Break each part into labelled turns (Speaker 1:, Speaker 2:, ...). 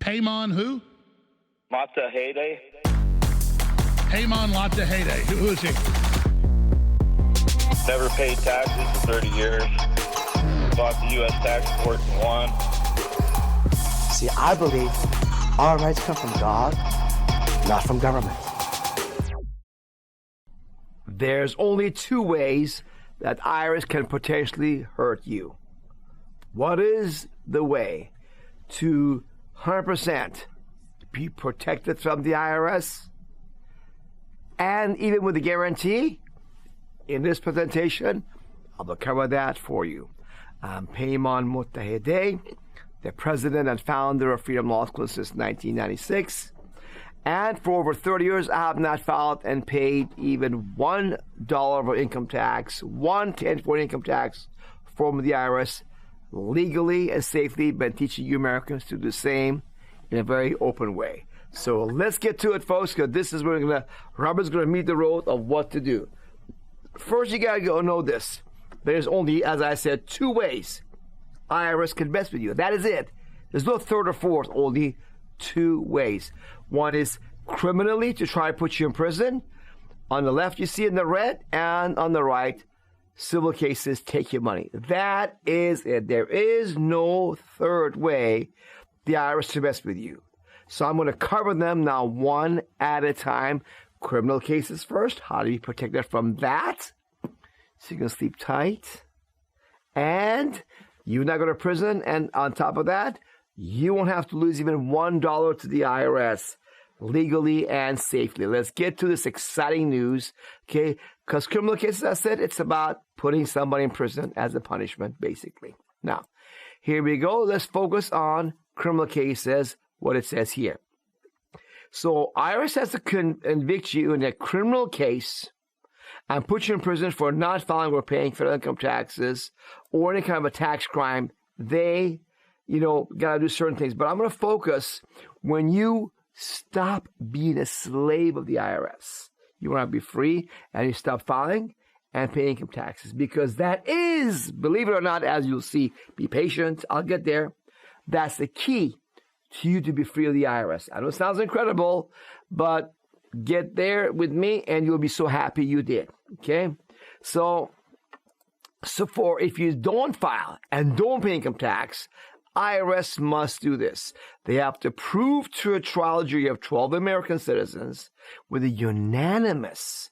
Speaker 1: Peymon who?
Speaker 2: Mottahedeh.
Speaker 1: Peymon Mottahedeh. Who is he?
Speaker 2: Never paid taxes for 30 years. Fought the U.S. tax court and won.
Speaker 3: See, I believe our rights come from God, not from government.
Speaker 4: There's only two ways that IRS can potentially hurt you. What is the way to 100% be protected from the IRS? And even with the guarantee, in this presentation, I will cover that for you. I'm Peymon Mottahedeh, the president and founder of Freedom Law School since 1996. And for over 30 years, I have not filed and paid even $1 of income tax, 1/10 for income tax from the IRS, legally and safely. Been teaching you Americans to do the same in a very open way. So let's get to it, folks, because this is where Robert's going to meet the road of what to do. First, you got to go know this. There's only, as I said, two ways IRS can mess with you. That is it. There's no third or fourth, only two ways. One is criminally, to try to put you in prison. On the left, you see in the red, and on the right, civil cases, take your money. That is it. There is no third way the IRS to mess with you. So I'm going to cover them now one at a time. Criminal cases first. How to be protected from that. So you can sleep tight. And you're not going to prison. And on top of that, you won't have to lose even $1 to the IRS legally and safely. Let's get to this exciting news, okay? Because criminal cases, I said, it's about putting somebody in prison as a punishment, basically. Now, here we go. Let's focus on criminal cases, what it says here. So IRS has to convict you in a criminal case and put you in prison for not filing or paying federal income taxes or any kind of a tax crime. They got to do certain things. But I'm going to focus when you stop being a slave of the IRS. You want to be free and you stop filing and paying income taxes, because that is, believe it or not, as you'll see, be patient, I'll get there. That's the key to you to be free of the IRS. I know it sounds incredible, but get there with me and you'll be so happy you did. Okay? So for if you don't file and don't pay income tax, IRS must do this. They have to prove to a trial jury of 12 American citizens with a unanimous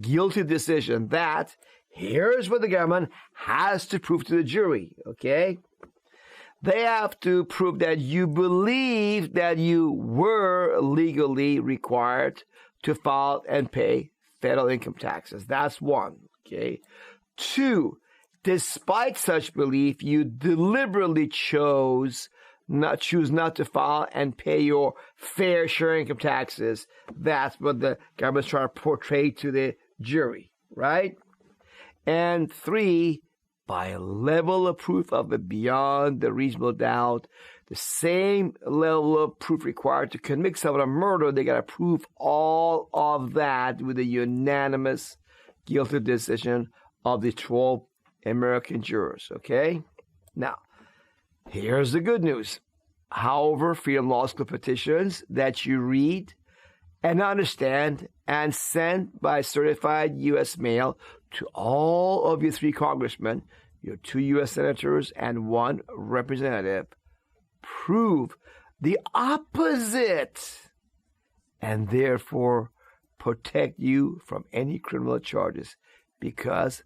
Speaker 4: guilty decision that here's what the government has to prove to the jury, okay? They have to prove that you believe that you were legally required to file and pay federal income taxes. That's one, okay? Two, despite such belief, you deliberately choose not to file and pay your fair share income taxes. That's what the government's trying to portray to the jury, right? And three, by a level of proof of it beyond the reasonable doubt, the same level of proof required to convict someone of murder, they got to prove all of that with a unanimous guilty decision of the 12 American jurors, okay? Now, here's the good news. However, Freedom Law School petitions that you read and understand and send by certified U.S. mail to all of your 3 congressmen, your 2 U.S. senators, and 1 representative prove the opposite and therefore protect you from any criminal charges. Because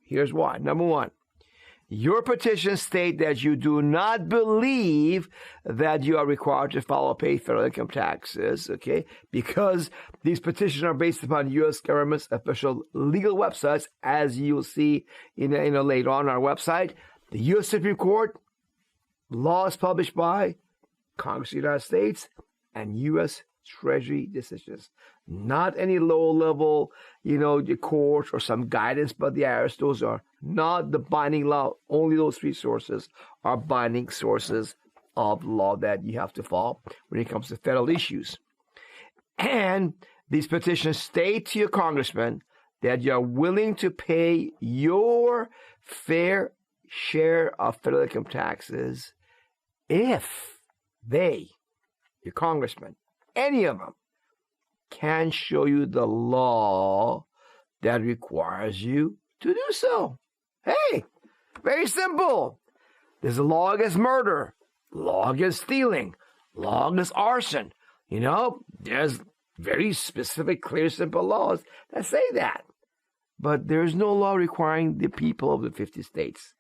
Speaker 4: here's why. Number one, your petitions state that you do not believe that you are required to file or pay federal income taxes, okay? Because these petitions are based upon U.S. government's official legal websites, as you'll see later on our website. The U.S. Supreme Court, laws published by Congress of the United States, and U.S. Treasury decisions. Not any low-level, court or some guidance by the IRS. Those are not the binding law. Only those 3 sources are binding sources of law that you have to follow when it comes to federal issues. And these petitions state to your congressman that you are willing to pay your fair share of federal income taxes if they your congressman, any of them, can show you the law that requires you to do so. Hey, very simple. There's a law against murder, law against stealing, law against arson. There's very specific, clear, simple laws that say that. But there's no law requiring the people of the 50 states,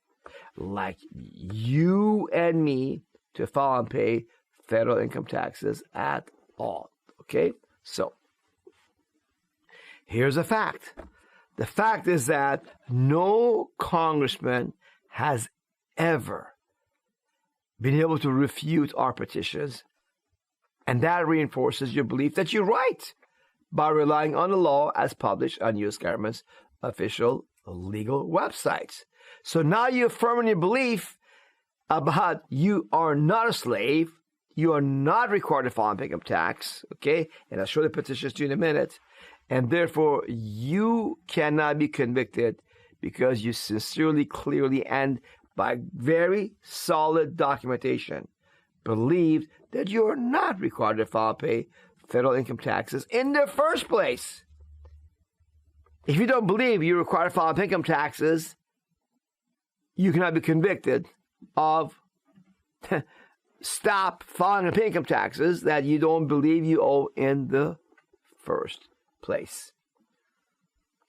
Speaker 4: like you and me, to file and pay federal income taxes at all. Okay? So, here's a fact. The fact is that no congressman has ever been able to refute our petitions, and that reinforces your belief that you're right by relying on the law as published on U.S. government's official legal websites. So now you affirm your belief about you are not a slave, you are not required to file and pay income tax, okay? And I'll show the petitions to you in a minute. And therefore, you cannot be convicted because you sincerely, clearly, and by very solid documentation believed that you are not required to file and pay federal income taxes in the first place. If you don't believe you're required to file and pay income taxes, you cannot be convicted of stop filing and paying income taxes that you don't believe you owe in the first place.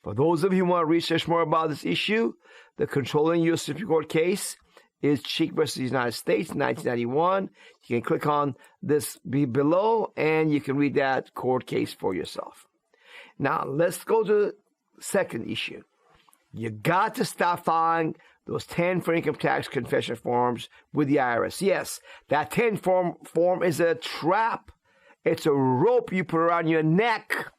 Speaker 4: For those of you who want to research more about this issue, the controlling U.S. Supreme Court case is Cheek versus the United States, 1991. You can click on this below, and you can read that court case for yourself. Now, let's go to the second issue. You got to stop filing those 10 for income tax confession forms with the IRS. Yes, that 10 form is a trap. It's a rope you put around your neck,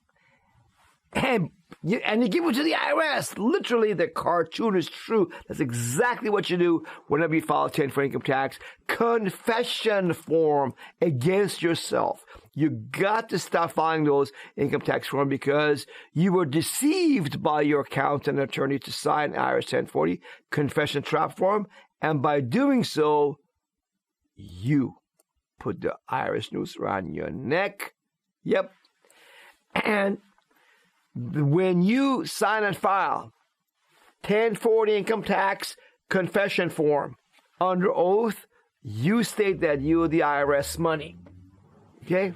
Speaker 4: and you give it to the IRS. Literally, the cartoon is true. That's exactly what you do whenever you file a 10 for income tax confession form against yourself. You got to stop filing those income tax forms because you were deceived by your accountant and attorney to sign IRS 1040 confession trap form, and by doing so, you put the IRS noose around your neck. Yep. And when you sign and file 1040 income tax confession form under oath, you state that you owe the IRS money. Okay?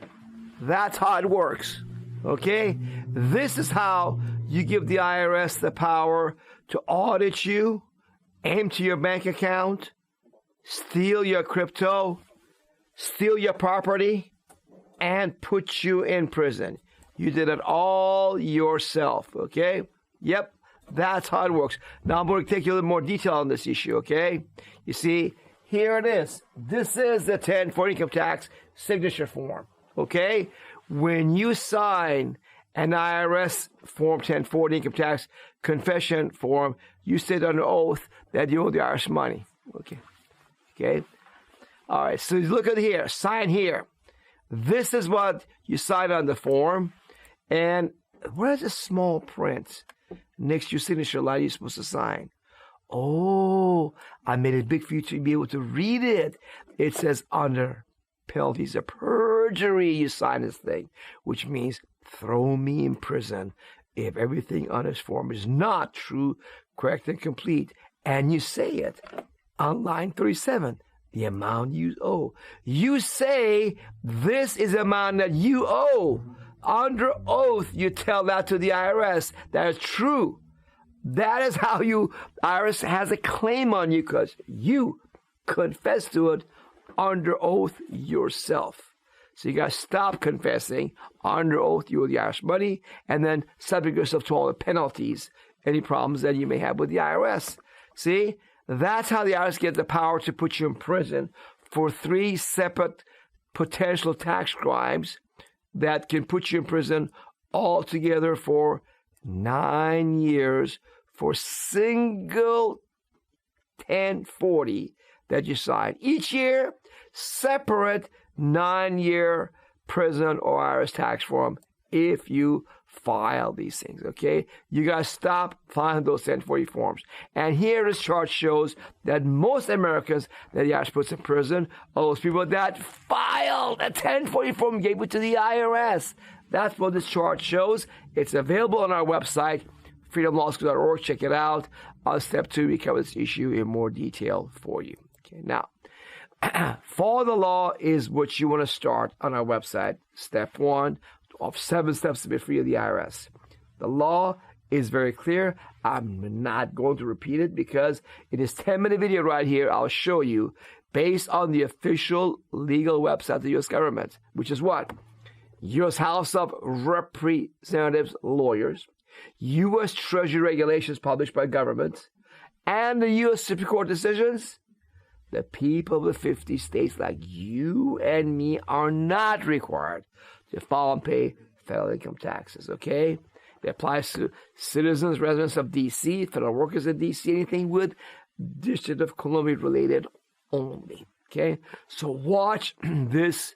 Speaker 4: That's how it works. Okay? This is how you give the IRS the power to audit you, empty your bank account, steal your crypto, steal your property, and put you in prison. You did it all yourself, okay? Yep, that's how it works. Now I'm going to take you a little more detail on this issue, okay? You see, here it is. This is the 1040 income tax signature form, okay? When you sign an IRS form 1040 income tax confession form, you state under oath that you owe the IRS money, okay? Okay? All right, so look at here, sign here. This is what you sign on the form. And where's the small print next to your signature line you're supposed to sign? Oh, I made it big for you to be able to read it. It says under penalties of perjury, you sign this thing, which means throw me in prison if everything on this form is not true, correct, and complete. And you say it on line 37, the amount you owe. You say this is the amount that you owe. Under oath, you tell that to the IRS. That is true. That is how IRS has a claim on you because you confess to it under oath yourself. So you got to stop confessing under oath you owe the IRS money and then subject yourself to all the penalties, any problems that you may have with the IRS. See, that's how the IRS gets the power to put you in prison for 3 separate potential tax crimes that can put you in prison altogether for 9 years for single 1040 that you sign. Each year, separate 9-year prison or IRS tax form if you file these things, okay? You guys stop filing those 1040 forms. And here this chart shows that most Americans that the IRS puts in prison are those people that filed a 1040 form and gave it to the IRS. That's what this chart shows. It's available on our website, freedomlawschool.org. Check it out. On step 2, we cover this issue in more detail for you. Okay, now, follow the law is what you want to start on our website. Step 1 of 7 steps to be free of the IRS. The law is very clear. I'm not going to repeat it because in this 10-minute video right here, I'll show you based on the official legal website of the U.S. government, which is what? U.S. House of Representatives lawyers, U.S. Treasury regulations published by government, and the U.S. Supreme Court decisions. The people of the 50 states like you and me are not required to file and pay federal income taxes, okay? It applies to citizens, residents of D.C., federal workers in D.C., anything with District of Columbia related only, okay? So watch this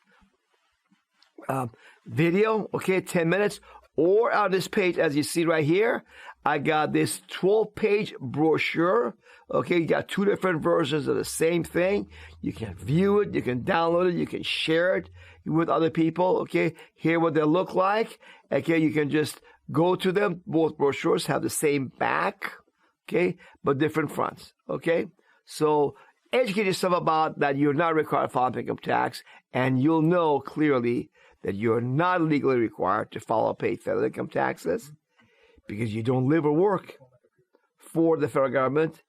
Speaker 4: video, okay, 10 minutes, or on this page, as you see right here, I got this 12-page brochure, okay? You got 2 different versions of the same thing. You can view it, you can download it, you can share it with other people, okay? Hear what they look like, okay? You can just go to them. Both brochures have the same back, okay, but different fronts, okay? So educate yourself about that you're not required to file income tax, and you'll know clearly that you're not legally required to file or pay federal income taxes because you don't live or work for the federal government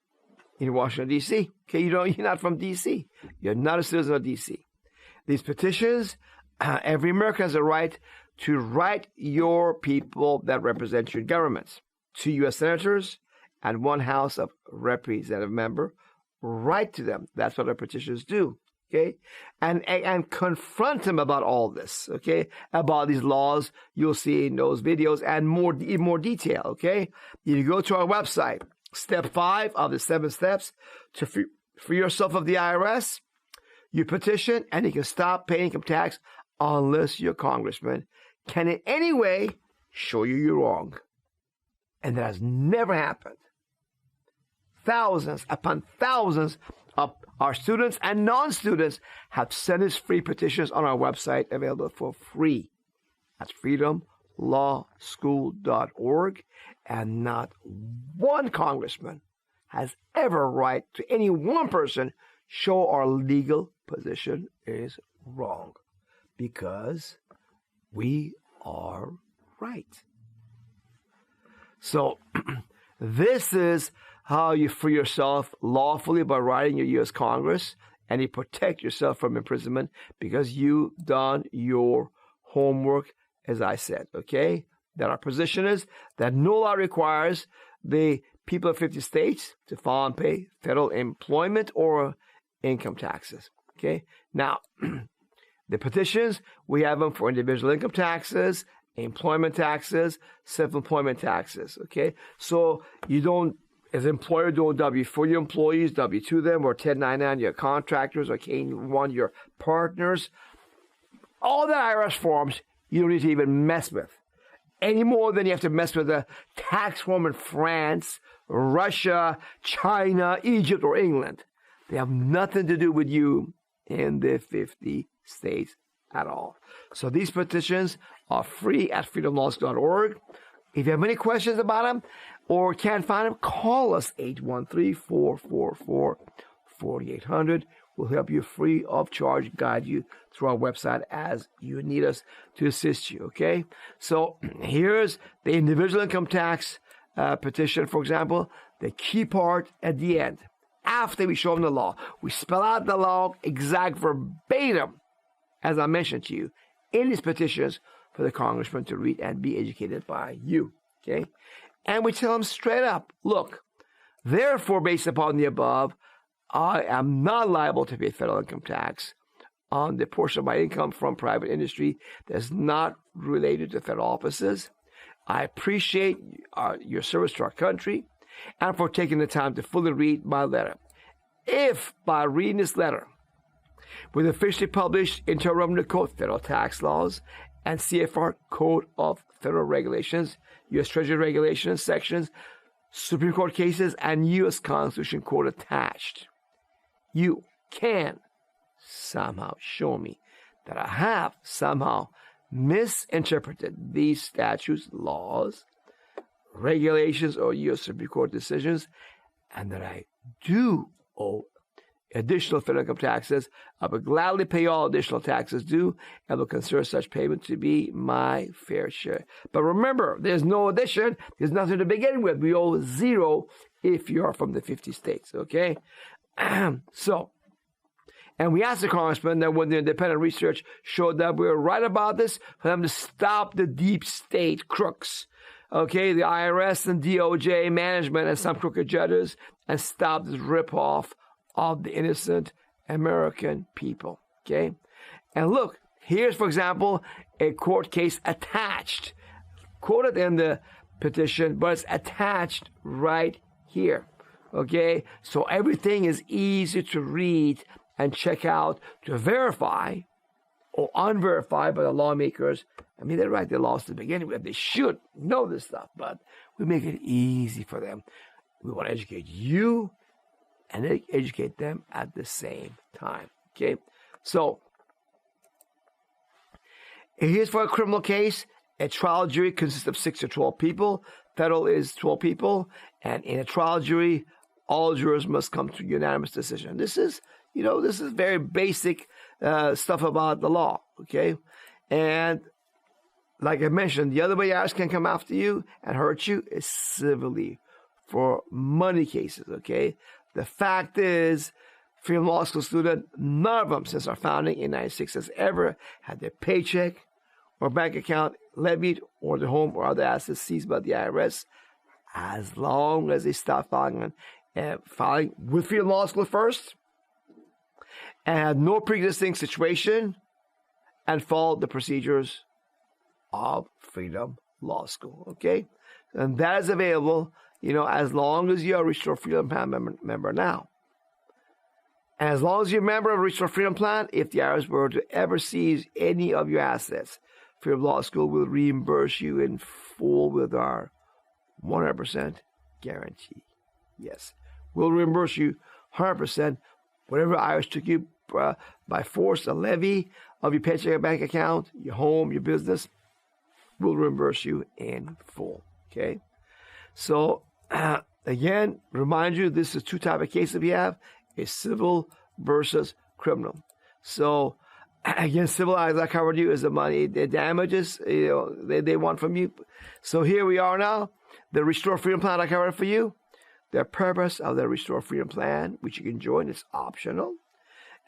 Speaker 4: in Washington, D.C. Okay, you're not from D.C. You're not a citizen of D.C. These petitions, every American has a right to write your people that represent your governments. 2 U.S. senators and 1 House of Representative member write to them. That's what our petitions do. Okay, and confront them about all this, okay, about these laws you'll see in those videos and in more detail, okay? You go to our website, step 5 of the 7 steps to free yourself of the IRS. You petition and you can stop paying income tax unless your congressman can in any way show you you're wrong. And that has never happened. Thousands upon thousands of our students and non-students have sent us free petitions on our website available for free. That's freedomlawschool.org. And not one congressman has ever right to any one person show our legal position is wrong because we are right. So this is how you free yourself lawfully by writing your U.S. Congress, and you protect yourself from imprisonment because you've done your homework, as I said, okay? That our position is that no law requires the people of 50 states to file and pay federal employment or income taxes, okay? Now, the petitions, we have them for individual income taxes, employment taxes, self-employment taxes, okay? So you don't, as an employer, don't W-4 your employees, W-2 them, or 1099 your contractors, or K-1 your partners. All the IRS forms you don't need to even mess with. Any more than you have to mess with a tax form in France, Russia, China, Egypt, or England. They have nothing to do with you in the 50 states at all. So these petitions are free at freedomlawschool.org. If you have any questions about them or can't find them, call us 813-444-4800. We'll help you free of charge, guide you through our website as you need us to assist you, okay? So here's the individual income tax petition, for example. The key part at the end, after we show them the law, we spell out the law exact verbatim, as I mentioned to you, in these petitions for the congressman to read and be educated by you, okay? And we tell them straight up, look, therefore, based upon the above, I am not liable to pay federal income tax on the portion of my income from private industry that's not related to federal offices. I appreciate your service to our country and for taking the time to fully read my letter. If by reading this letter, with officially published Internal Revenue Code, federal tax laws, and CFR Code of Federal Regulations, U.S. Treasury Regulations sections, Supreme Court cases, and U.S. Constitution Code attached. You can somehow show me that I have somehow misinterpreted these statutes, laws, regulations, or U.S. Supreme Court decisions, and that I do owe additional federal income taxes. I will gladly pay all additional taxes due and will consider such payment to be my fair share. But remember, there's no addition. There's nothing to begin with. We owe zero if you are from the 50 states, okay? So, and we asked the congressman that when the independent research showed that we were right about this, for them to stop the deep state crooks, okay, the IRS and DOJ management and some crooked judges, and stop this ripoff of the innocent American people, okay? And look, here's, for example, a court case attached, quoted in the petition, but it's attached right here, okay? So everything is easy to read and check out to verify or unverify by the lawmakers. I mean, they write the laws to begin with. They should know this stuff, but we make it easy for them. We want to educate you and educate them at the same time, okay? So, here's for a criminal case. A trial jury consists of 6 to 12 people. Federal is 12 people. And in a trial jury, all jurors must come to unanimous decision. This is, this is very basic stuff about the law, okay? And like I mentioned, the other way IRS can come after you and hurt you is civilly for money cases, okay? The fact is, Freedom Law School student, none of them since our founding in 1996 has ever had their paycheck or bank account levied or their home or other assets seized by the IRS, as long as they stop filing with Freedom Law School first and had no pre-existing situation and followed the procedures of Freedom Law School, okay? And that is available, as long as you're a Restore Freedom Plan member now. And as long as you're a member of a Restore Freedom Plan, if the IRS were to ever seize any of your assets, Freedom Law School will reimburse you in full with our 100% guarantee. Yes, we'll reimburse you 100%. Whatever IRS took you by force, a levy of your paycheck bank account, your home, your business, will reimburse you in full, okay? So, again, remind you, this is 2 types of cases we have, a civil versus criminal. So, again, civil, as I covered you, is the money, the damages, they want from you. So here we are now, the Restore Freedom Plan I covered for you. The purpose of the Restore Freedom Plan, which you can join, is optional.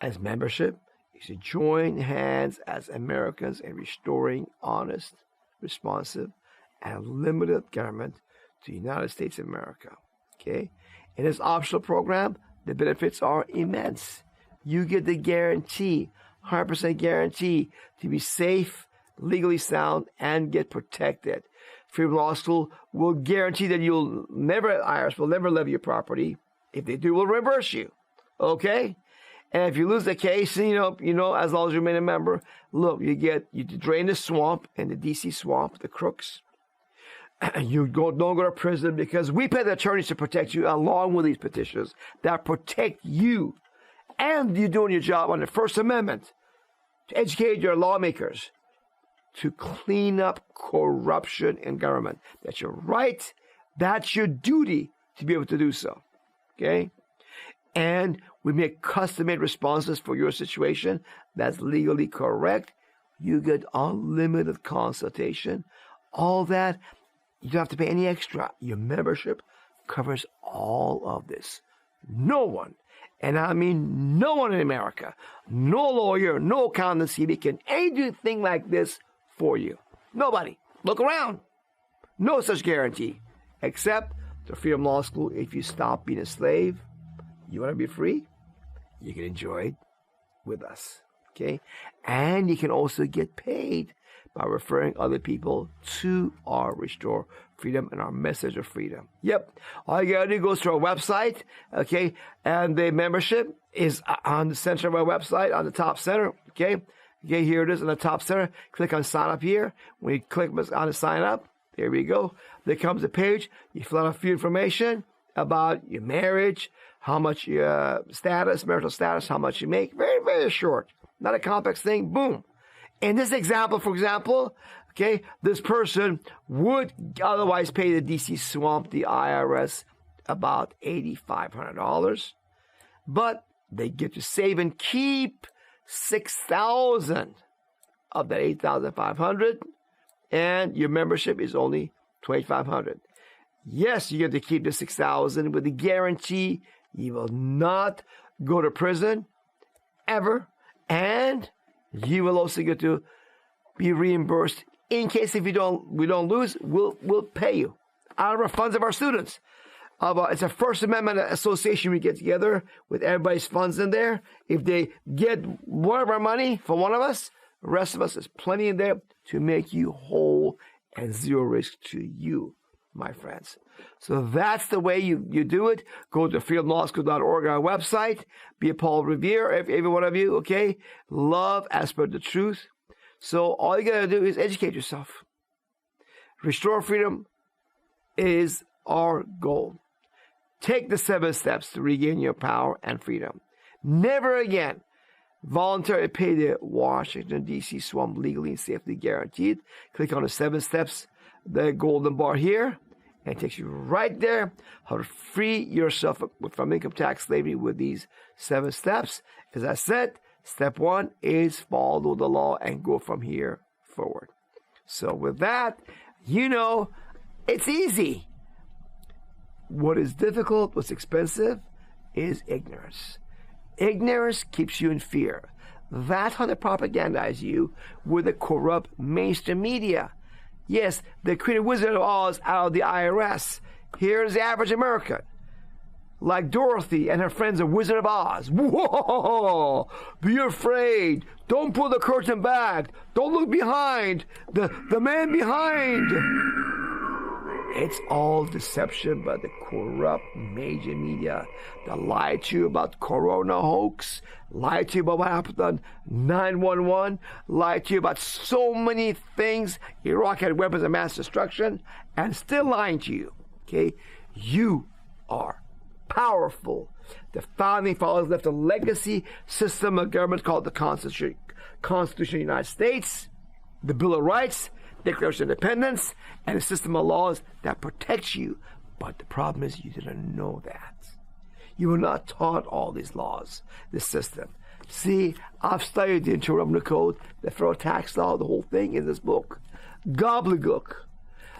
Speaker 4: As membership, is to join hands as Americans in restoring honest, responsive, and limited government to the United States of America, okay? In this optional program, the benefits are immense. You get the guarantee, 100% guarantee, to be safe, legally sound, and get protected. Freedom Law School will guarantee that IRS will never levy your property. If they do, we'll reimburse you, okay? And if you lose the case, as long as you remain a member, look, you drain the swamp and the DC swamp, the crooks. You don't go to prison because we pay the attorneys to protect you along with these petitions that protect you. And you're doing your job on the First Amendment to educate your lawmakers to clean up corruption in government. That's your right. That's your duty to be able to do so. Okay? And we make custom-made responses for your situation that's legally correct. You get unlimited consultation. All that. You don't have to pay any extra. Your membership covers all of this. No one, and I mean no one in America, no lawyer, no accountant can do anything like this for you. Nobody. Look around. No such guarantee. Except the Freedom Law School, if you stop being a slave, you want to be free, you can enjoy it with us. Okay? And you can also get paid by referring other people to our Restore Freedom and our message of freedom. Yep. All you gotta do goes to our website, okay? And the membership is on the center of our website, on the top center, okay? Okay, here it is in the top center. Click on sign up here. When you click on the sign up, there we go. There comes a page. You fill out a few information about your marriage, how much your marital status, how much you make. Very, very short. Not a complex thing. Boom. In this example, for example, okay, this person would otherwise pay the DC Swamp, the IRS, about $8,500. But they get to save and keep $6,000 of that $8,500, and your membership is only $2,500. Yes, you get to keep the $6,000 with the guarantee you will not go to prison ever, and you will also get to be reimbursed in case if we don't lose. We'll pay you out of our funds of our students. It's a First Amendment association. We get together with everybody's funds in there. If they get one of our money for one of us, the rest of us, there's plenty in there to make you whole and zero risk to you, my friends. So that's the way you do it. Go to freedomlawschool.org, our website. Be a Paul Revere, every one of you, okay? Love as per the truth. So all you got to do is educate yourself. Restore freedom is our goal. Take the 7 steps to regain your power and freedom. Never again voluntarily pay the Washington, D.C. swamp legally and safely guaranteed. Click on the 7 steps, the golden bar here, and it takes you right there how to free yourself from income tax slavery with these 7 steps. As I said, step 1 is follow the law and go from here forward. So with that, it's easy. What is difficult, what's expensive, is ignorance. Ignorance keeps you in fear. That's how they propagandize you with the corrupt mainstream media. Yes, they created Wizard of Oz out of the IRS. Here's the average American. Like Dorothy and her friends of Wizard of Oz. Whoa! Be afraid. Don't pull the curtain back. Don't look behind. The man behind. It's all deception by the corrupt major media that lied to you about Corona hoax, lied to you about what happened on 9/11, lied to you about so many things. Iraq had weapons of mass destruction, and still lying to you. Okay? You are powerful. The founding fathers left a legacy system of government called the Constitution of the United States, the Bill of Rights, Declaration of Independence, and a system of laws that protects you. But the problem is you didn't know that. You were not taught all these laws, this system. See, I've studied the Internal Revenue Code, the federal tax law, the whole thing in this book. Gobbledygook.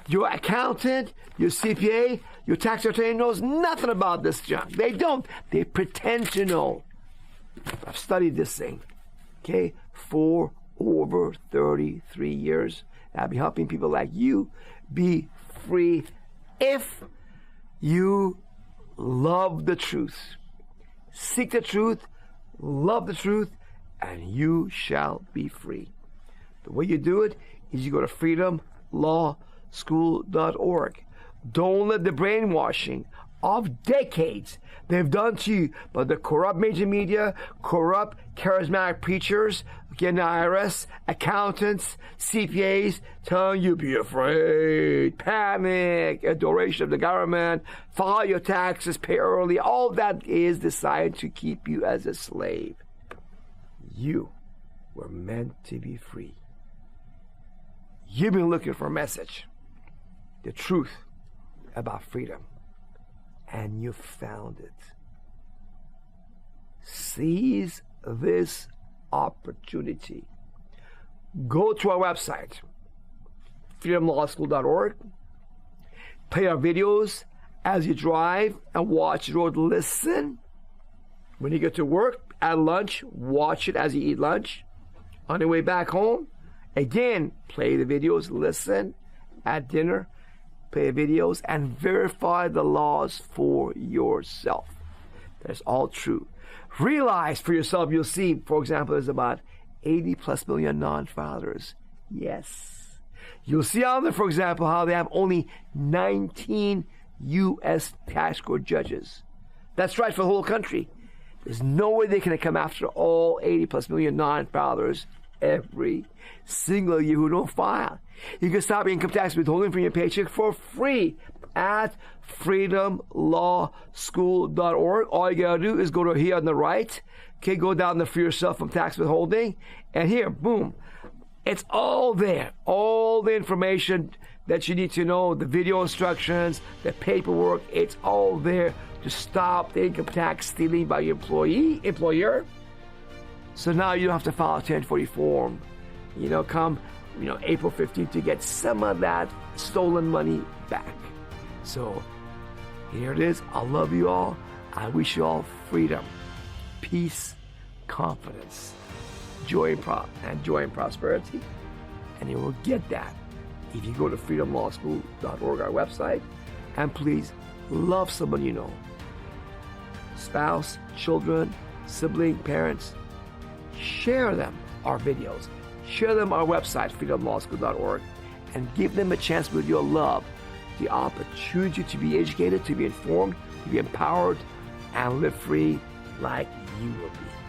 Speaker 4: Your accountant, your CPA, your tax attorney knows nothing about this junk. They don't. They pretend to know. I've studied this thing, okay, for over 33 years. I'll be helping people like you be free if you love the truth. Seek the truth, love the truth, and you shall be free. The way you do it is you go to freedomlawschool.org. Don't let the brainwashing of decades they've done to you by the corrupt major media, corrupt charismatic preachers, again, the IRS, accountants, CPAs, telling you be afraid, panic, adoration of the government, file your taxes, pay early. All that is designed to keep you as a slave. You were meant to be free. You've been looking for a message, the truth about freedom, and you found it. Seize this opportunity. Go to our website, freedomlawschool.org. Play our videos as you drive and watch the road. Listen. When you get to work, at lunch, watch it as you eat lunch. On your way back home, again, play the videos, listen. At dinner, play the videos, and verify the laws for yourself. That's all true. Realize for yourself, you'll see, for example, there's about 80+ million non-filers. Yes. You'll see on there, for example, how they have only 19 U.S. tax court judges. That's right, for the whole country. There's no way they can come after all 80+ million non-filers every single year who don't file. You can stop income tax withholding from your paycheck for free at freedomlawschool.org. All you gotta do is go to here on the right. Okay, go down to free yourself from tax withholding. And here, boom. It's all there. All the information that you need to know, the video instructions, the paperwork, it's all there to stop the income tax stealing by your employer. So now you don't have to file a 1040 form, come, April 15th to get some of that stolen money back. So here it is. I love you all. I wish you all freedom, peace, confidence, joy and prosperity. And you will get that if you go to freedomlawschool.org, our website. And please love someone you know. Spouse, children, sibling, parents. Share them, our videos. Share them our website, freedomlawschool.org, and give them a chance with your love, the opportunity to be educated, to be informed, to be empowered, and live free like you will be.